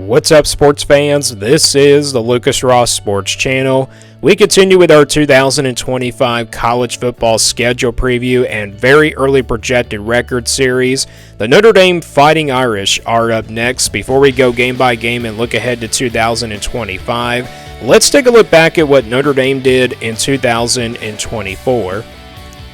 What's up, sports fans? This is the Lucas Ross Sports Channel. We continue with our 2025 college football schedule preview and very early projected record series. The Notre Dame Fighting Irish are up next. Before we go game by game and look ahead to 2025, let's take a look back at what Notre Dame did in 2024.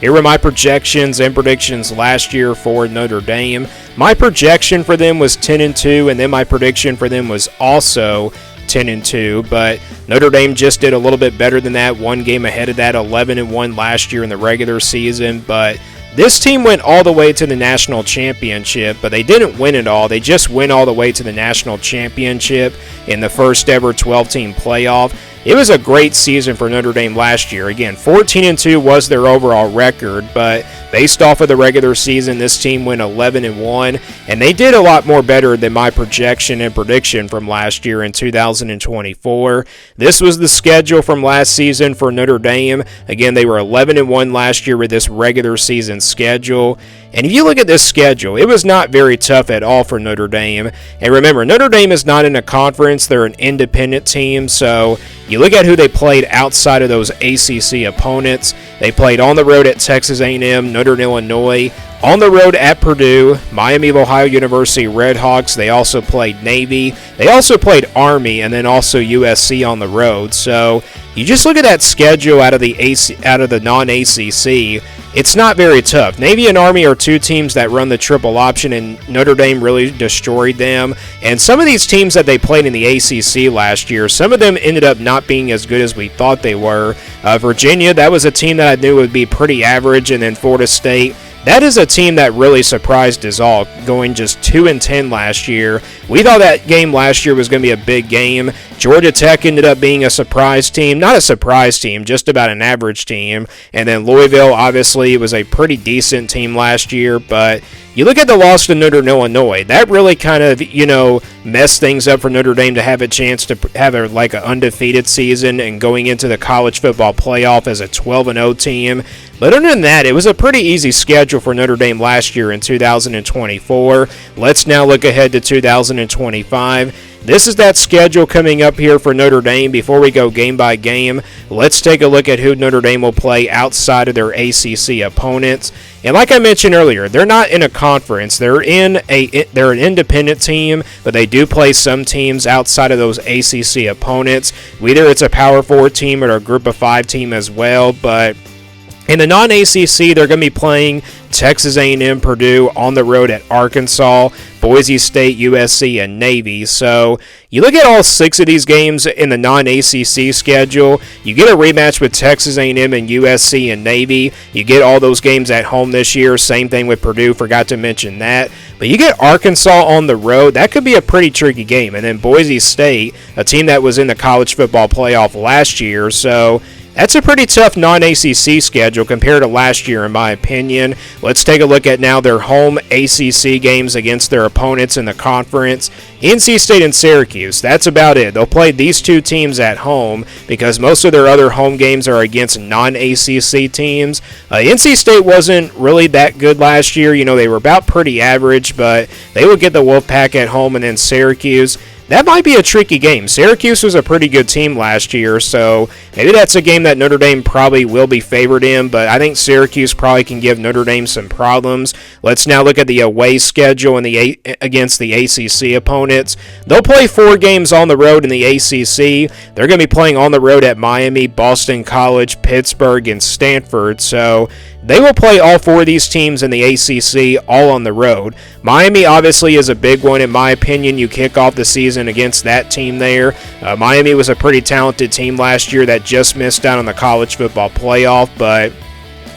Here were my projections and predictions last year for Notre Dame. My projection for them was 10-2, and then my prediction for them was also 10-2, but Notre Dame just did a little bit better than that, one game ahead of that, 11-1 last year in the regular season. But this team went all the way to the national championship, but they didn't win it all. They just went all the way to the national championship in the first ever 12-team playoff. It was a great season for Notre Dame last year. Again, 14-2 was their overall record, but based off of the regular season, this team went 11-1, and they did a lot more better than my projection and prediction from last year in 2024. This was the schedule from last season for Notre Dame. Again, they were 11-1 last year with this regular season schedule. And if you look at this schedule, it was not very tough at all for Notre Dame. And remember, Notre Dame is not in a conference. They're an independent team. So you look at who they played outside of those ACC opponents. They played on the road at Texas A&M, Northern Illinois, on the road at Purdue, Miami of Ohio University Redhawks. They also played Navy. They also played Army, and then also USC on the road. So you just look at that schedule out of the non-ACC. It's not very tough. Navy and Army are two teams that run the triple option, and Notre Dame really destroyed them. And some of these teams that they played in the ACC last year, some of them ended up not being as good as we thought they were. Virginia, that was a team that I knew would be pretty average, and then Florida State. That is a team that really surprised us all, going just 2-10 last year. We thought that game last year was going to be a big game. Georgia Tech ended up being a surprise team. Not a surprise team, just about an average team. And then Louisville, obviously, was a pretty decent team last year. But you look at the loss to Northern Illinois, that really kind of, messed things up for Notre Dame to have a chance to have an undefeated season and going into the college football playoff as a 12-0 team. But other than that, it was a pretty easy schedule for Notre Dame last year in 2024. Let's now look ahead to 2025. This is that schedule coming up here for Notre Dame. Before we go game by game, let's take a look at who Notre Dame will play outside of their ACC opponents. And like I mentioned earlier, they're not in a conference. They're an independent team, but they do play some teams outside of those ACC opponents. Whether it's a Power 4 team or a Group of 5 team as well, but in the non-ACC, they're going to be playing Texas A&M, Purdue, on the road at Arkansas, Boise State, USC, and Navy. So you look at all 6 of these games in the non-ACC schedule. You get a rematch with Texas A&M and USC and Navy. You get all those games at home this year. Same thing with Purdue. Forgot to mention that. But you get Arkansas on the road. That could be a pretty tricky game. And then Boise State, a team that was in the college football playoff last year. So that's a pretty tough non-ACC schedule compared to last year, in my opinion. Let's take a look at now their home ACC games against their opponents in the conference. NC State and Syracuse, that's about it. They'll play these two teams at home because most of their other home games are against non-ACC teams. NC State wasn't really that good last year. They were about pretty average, but they would get the Wolfpack at home, and then Syracuse. That might be a tricky game. Syracuse was a pretty good team last year, so maybe that's a game that Notre Dame probably will be favored in, but I think Syracuse probably can give Notre Dame some problems. Let's now look at the away schedule against the ACC opponents. They'll play 4 games on the road in the ACC. They're going to be playing on the road at Miami, Boston College, Pittsburgh, and Stanford, so they will play all 4 of these teams in the ACC all on the road. Miami obviously is a big one. In my opinion, you kick off the season against that team there. Miami was a pretty talented team last year that just missed out on the college football playoff, but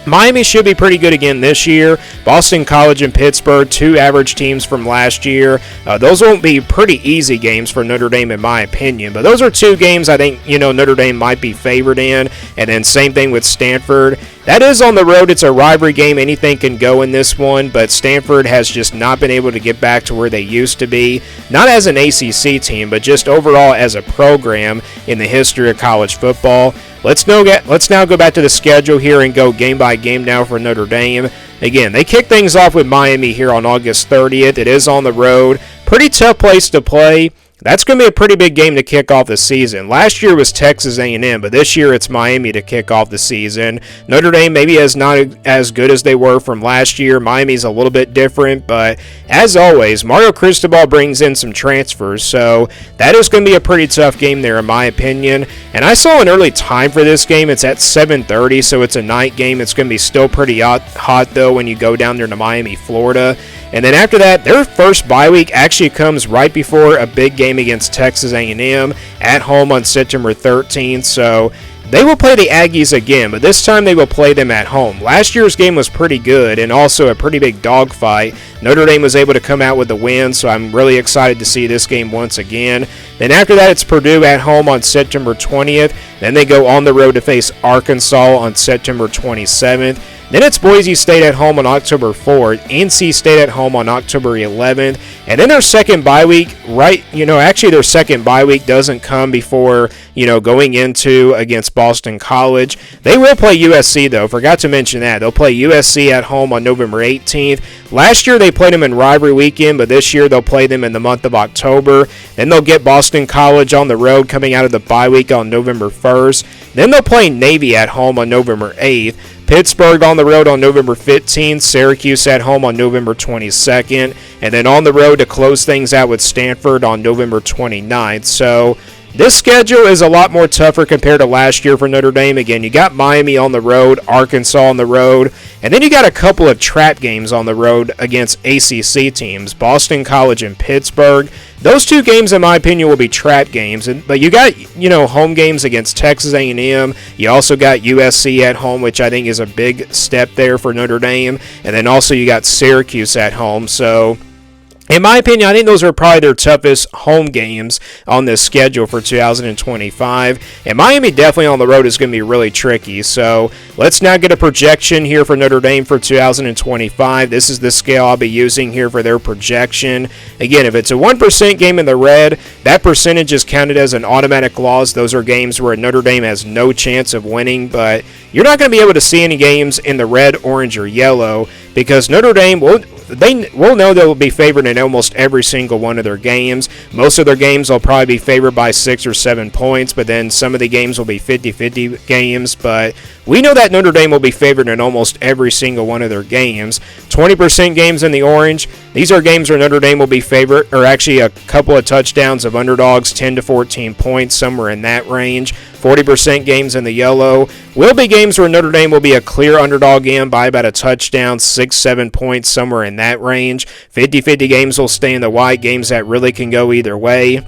Miami should be pretty good again this year. Boston College and Pittsburgh, 2 average teams from last year. Those won't be pretty easy games for Notre Dame in my opinion, but those are 2 games I think Notre Dame might be favored in, and then same thing with Stanford. That is on the road. It's a rivalry game. Anything can go in this one, but Stanford has just not been able to get back to where they used to be. Not as an ACC team, but just overall as a program in the history of college football. Let's now go back to the schedule here and go game by game now for Notre Dame. Again, they kick things off with Miami here on August 30th. It is on the road. Pretty tough place to play. That's going to be a pretty big game to kick off the season. Last year was Texas A&M, but this year it's Miami to kick off the season. Notre Dame maybe is not as good as they were from last year. Miami's a little bit different, but as always, Mario Cristobal brings in some transfers, so that is going to be a pretty tough game there in my opinion. And I saw an early time for this game. It's at 7:30, so it's a night game. It's going to be still pretty hot though when you go down there to Miami, Florida. And then after that, their first bye week actually comes right before a big game against Texas A&M at home on September 13th. So they will play the Aggies again, but this time they will play them at home. Last year's game was pretty good and also a pretty big dogfight. Notre Dame was able to come out with the win, so I'm really excited to see this game once again. Then after that, it's Purdue at home on September 20th. Then they go on the road to face Arkansas on September 27th. Then it's Boise State at home on October 4th, NC State at home on October 11th, and then their second bye week, their second bye week doesn't come before, going into against Boston College. They will play USC, though. Forgot to mention that. They'll play USC at home on November 18th. Last year they played them in rivalry weekend, but this year they'll play them in the month of October. Then they'll get Boston College on the road coming out of the bye week on November 1st. Then they'll play Navy at home on November 8th. Pittsburgh on the road on November 15th, Syracuse at home on November 22nd, and then on the road to close things out with Stanford on November 29th. So this schedule is a lot more tougher compared to last year for Notre Dame. Again, you got Miami on the road, Arkansas on the road, and then you got a couple of trap games on the road against ACC teams, Boston College and Pittsburgh. Those two games, in my opinion, will be trap games. But you got, home games against Texas A&M. You also got USC at home, which I think is a big step there for Notre Dame. And then also you got Syracuse at home. So in my opinion, I think those are probably their toughest home games on this schedule for 2025. And Miami definitely on the road is going to be really tricky. So let's now get a projection here for Notre Dame for 2025. This is the scale I'll be using here for their projection. Again, if it's a 1% game in the red, that percentage is counted as an automatic loss. Those are games where Notre Dame has no chance of winning. But you're not going to be able to see any games in the red, orange, or yellow because Notre Dame will know they'll be favored in almost every single one of their games. Most of their games will probably be favored by 6 or 7 points, but then some of the games will be 50-50 games. But we know that Notre Dame will be favored in almost every single one of their games. 20% games in the orange. These are games where Notre Dame will be favored, or actually a couple of touchdowns of underdogs, 10 to 14 points, somewhere in that range. 40% games in the yellow will be games where Notre Dame will be a clear underdog in by about a touchdown, 6-7 points, somewhere in that range. 50-50 games will stay in the white, games that really can go either way.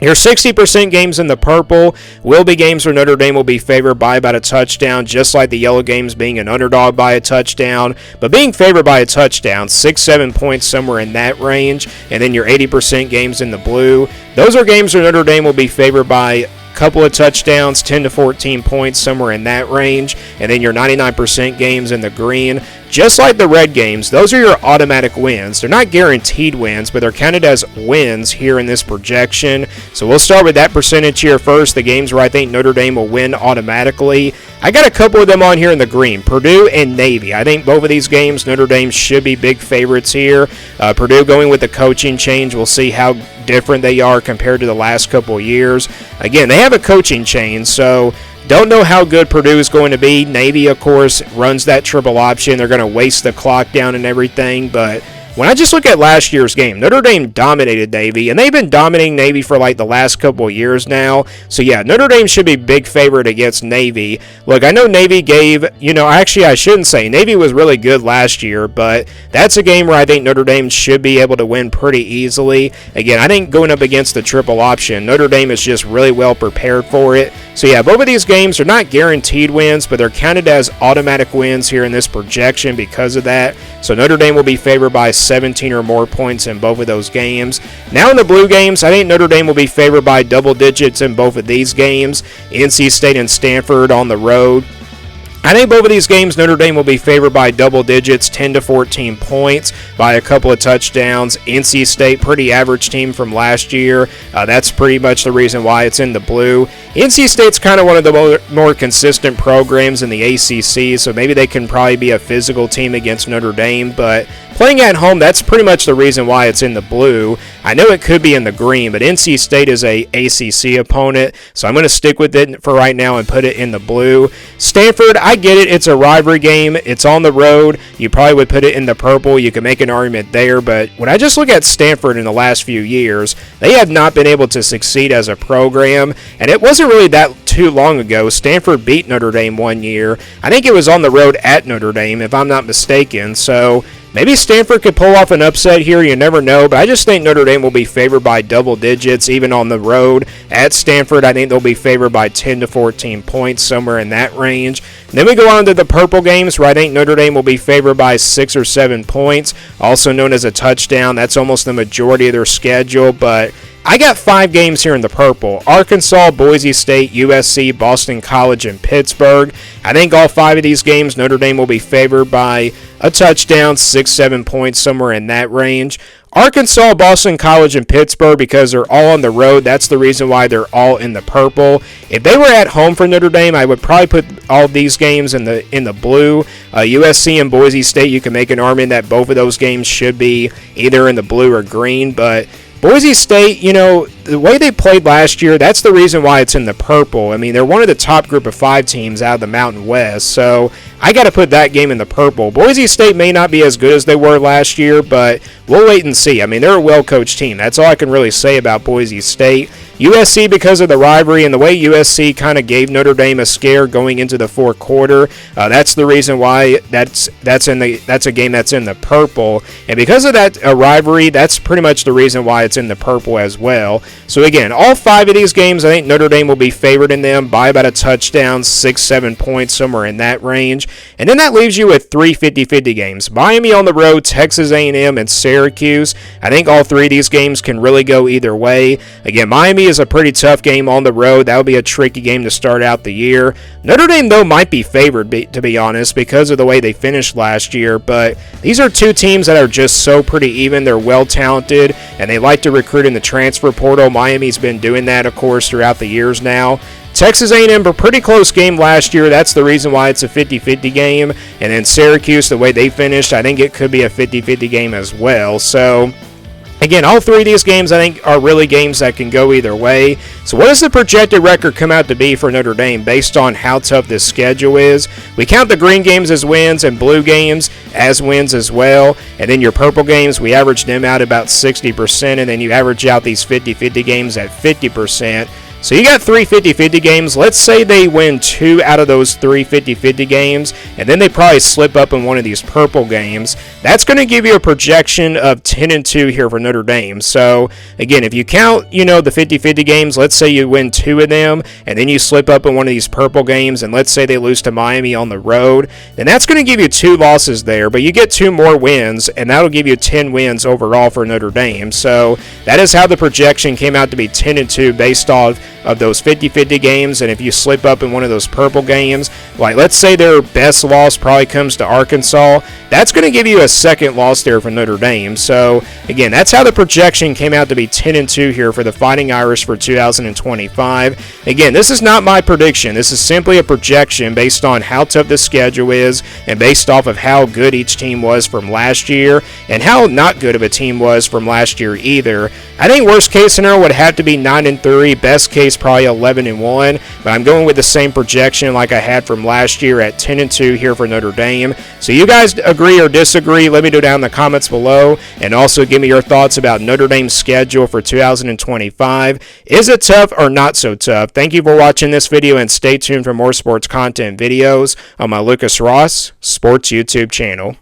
Your 60% games in the purple will be games where Notre Dame will be favored by about a touchdown, just like the yellow games being an underdog by a touchdown, but being favored by a touchdown, 6-7 points, somewhere in that range. And then your 80% games in the blue, those are games where Notre Dame will be favored by couple of touchdowns, 10 to 14 points, somewhere in that range. And then your 99% games in the green, just like the red games, those are your automatic wins. They're not guaranteed wins, but they're counted as wins here in this projection. So we'll start with that percentage here first, the games where I think Notre Dame will win automatically. I got a couple of them on here in the green, Purdue and Navy. I think both of these games, Notre Dame should be big favorites here. Purdue going with the coaching change. We'll see how different they are compared to the last couple of years. Again, they have a coaching change, so don't know how good Purdue is going to be. Navy, of course, runs that triple option. They're going to waste the clock down and everything, but when I just look at last year's game, Notre Dame dominated Navy, and they've been dominating Navy for like the last couple of years now. So yeah, Notre Dame should be big favorite against Navy. Look, I know Navy gave, actually I shouldn't say, Navy was really good last year, but that's a game where I think Notre Dame should be able to win pretty easily. Again, I think going up against the triple option, Notre Dame is just really well prepared for it. So yeah, both of these games are not guaranteed wins, but they're counted as automatic wins here in this projection because of that. So Notre Dame will be favored by 17 or more points in both of those games. Now in the blue games, I think Notre Dame will be favored by double digits in both of these games. NC State and Stanford on the road. I think both of these games, Notre Dame will be favored by double digits, 10 to 14 points, by a couple of touchdowns. NC State, pretty average team from last year. That's pretty much the reason why it's in the blue. NC State's kind of one of the more consistent programs in the ACC, so maybe they can probably be a physical team against Notre Dame, but playing at home, that's pretty much the reason why it's in the blue. I know it could be in the green, but NC State is a ACC opponent, so I'm going to stick with it for right now and put it in the blue. Stanford, I get it. It's a rivalry game. It's on the road. You probably would put it in the purple. You can make an argument there, but when I just look at Stanford in the last few years, they have not been able to succeed as a program, and it wasn't really that too long ago. Stanford beat Notre Dame one year. I think it was on the road at Notre Dame, if I'm not mistaken, so maybe Stanford could pull off an upset here. You never know, but I just think Notre Dame will be favored by double digits, even on the road. At Stanford, I think they'll be favored by 10 to 14 points, somewhere in that range. Then we go on to the purple games, where I think Notre Dame will be favored by 6 or 7 points, also known as a touchdown. That's almost the majority of their schedule, but I got 5 games here in the purple: Arkansas, Boise State, USC, Boston College, and Pittsburgh. I think all 5 of these games, Notre Dame will be favored by a touchdown, 6-7 points, somewhere in that range. Arkansas, Boston College, and Pittsburgh, because they're all on the road, that's the reason why they're all in the purple. If they were at home for Notre Dame, I would probably put all these games in the blue. USC and Boise State, you can make an argument that both of those games should be either in the blue or green, but Boise State, you know, the way they played last year, that's the reason why it's in the purple. I mean, they're one of the top group of 5 teams out of the Mountain West, so I got to put that game in the purple. Boise State may not be as good as they were last year, but we'll wait and see. I mean, they're a well-coached team. That's all I can really say about Boise State. USC, because of the rivalry and the way USC kind of gave Notre Dame a scare going into the fourth quarter, that's the reason why that's a game that's in the purple. And because of that rivalry, that's pretty much the reason why it's in the purple as well. So again, all 5 of these games, I think Notre Dame will be favored in them by about a touchdown, 6-7 points, somewhere in that range. And then that leaves you with 3 50-50 games: Miami on the road, Texas A&M, and Syracuse. I think all 3 of these games can really go either way. Again, Miami is a pretty tough game on the road. That would be a tricky game to start out the year. Notre Dame, though, might be favored, to be honest, because of the way they finished last year, but these are 2 teams that are just so pretty even. They're well-talented, and they like to recruit in the transfer portal. Miami's been doing that, of course, throughout the years now. Texas A&M, a pretty close game last year. That's the reason why it's a 50-50 game. And then Syracuse, the way they finished, I think it could be a 50-50 game as well. So again, all 3 of these games, I think, are really games that can go either way. So what does the projected record come out to be for Notre Dame based on how tough this schedule is? We count the green games as wins and blue games as wins as well. And then your purple games, we average them out about 60%, and then you average out these 50-50 games at 50%. So you got 3 50-50 games. Let's say they win 2 out of those 3 50-50 games, and then they probably slip up in one of these purple games. That's going to give you a projection of 10-2 here for Notre Dame. So again, if you count, the 50-50 games, let's say you win 2 of them, and then you slip up in one of these purple games, and let's say they lose to Miami on the road, then that's going to give you 2 losses there, but you get 2 more wins, and that'll give you 10 wins overall for Notre Dame. So that is how the projection came out to be 10-2 based off of those 50-50 games. And if you slip up in one of those purple games, like let's say their best loss probably comes to Arkansas, that's going to give you a second loss there for Notre Dame. So again, that's how the projection came out to be 10-2 here for the Fighting Irish for 2025. Again, this is not my prediction. This is simply a projection based on how tough the schedule is and based off of how good each team was from last year and how not good of a team was from last year either. I think worst case scenario would have to be 9-3, best case probably 11-1, but I'm going with the same projection like I had from last year at 10-2 here for Notre Dame. So you guys agree or disagree? Let me know down in the comments below, and also give me your thoughts about Notre Dame's schedule for 2025. Is it tough or not so tough? Thank you for watching this video, and stay tuned for more sports content videos on my Lucas Ross Sports YouTube channel.